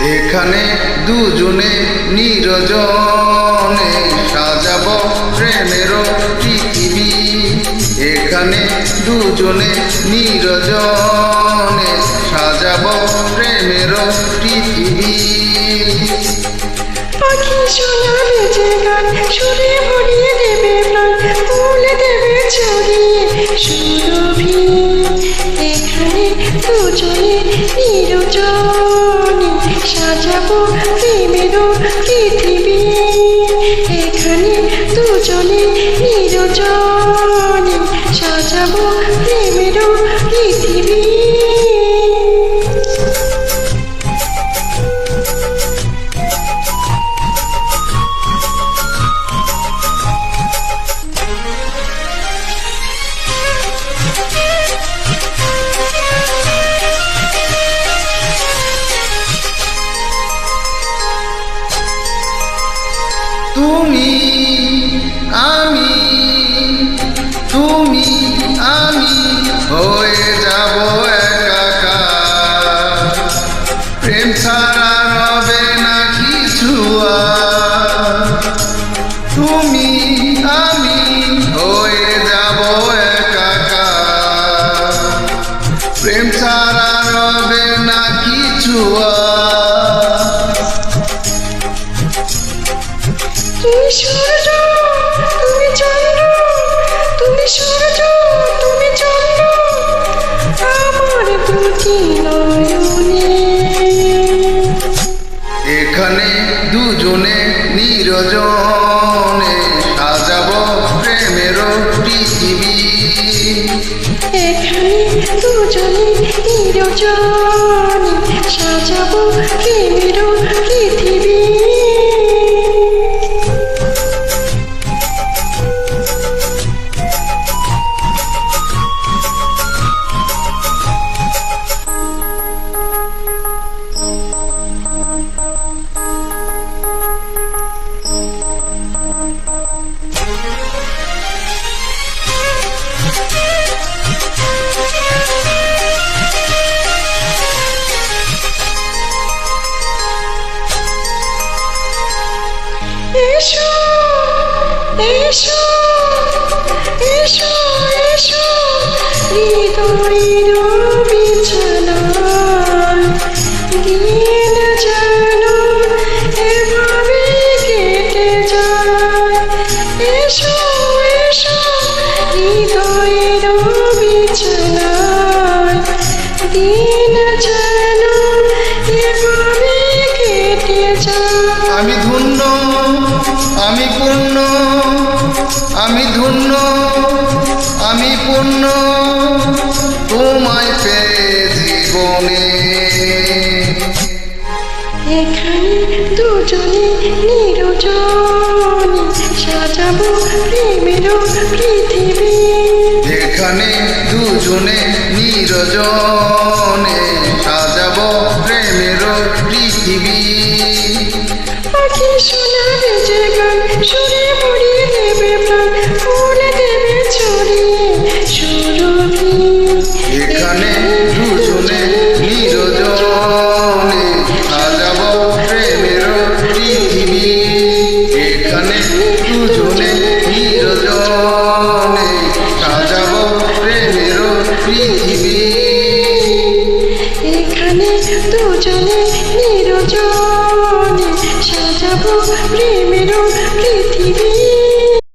এখানে দুজনে নিরজনে সাজাবো প্রেমেরও পৃথিবী। এখানে দুজনে নিরজনে সাজাবো প্রেমেরও পৃথিবী। পাখি শোনাবে যে গান, সুরে ভরিয়ে দেবে প্রাণ, ফুল দেবে ছড়িয়ে সুরভি। এখানে দুজনে নিরজনে সাজাবো প্রেমেরও পৃথিবী। এখানে দুজনে নিরজনে সাজাবো প্রেমেরও পৃথিবী। তুমি আমি, তুমি আমি হয়ে যাব একাকার। প্রেম ছাড়া রবে না কিছু আর। তুমি আমি হয়ে যাব একাকার। প্রেম ছাড়া রবে না কিছু আর। তুমি সূর্য, তুমি চন্দ্র, তুমি সূর্য, তুমি চন্দ্র আমার দুটি নয়নে। এখানে দুজনে নিরজনে সাজাবো প্রেমেরও পৃথিবী। এখানে দুজনে নিরজনে সাজাবো প্রেমেরও পৃথিবী। এসো এসো এসো এসো হৃদয়ের বিছানায়। দিন যেন এভাবে কেটে যায়। এসো এসো হৃদয়ের বিছানায়। দিন যেন এভাবে কেটে যায়। আমি ধন্য, আমি পূর্ণ, আমি ধন্য, আমি পূর্ণ তোমায় পেয়ে জীবনে। এখানে দুজনে নিরজনে সাজাবো প্রেমেরও পৃথিবী। এখানে দুজনে নিরজনে সাজাবো প্রেমেরও পৃথিবী। পাখি শোনাবে যে গান, সুরে ভরিয়ে দেবে প্রাণ, ফুল দেবে ছড়িয়ে সুরভি। এখানে দুজনে নিরজনে সাজাবো প্রেমেরও পৃথিবী। এখানে দুজনে নিরজনে সাজাবো প্রেমেরও পৃথিবী। এখানে দুজনে নিরজনে সাজাবো প্রেমেরও পৃথিবী।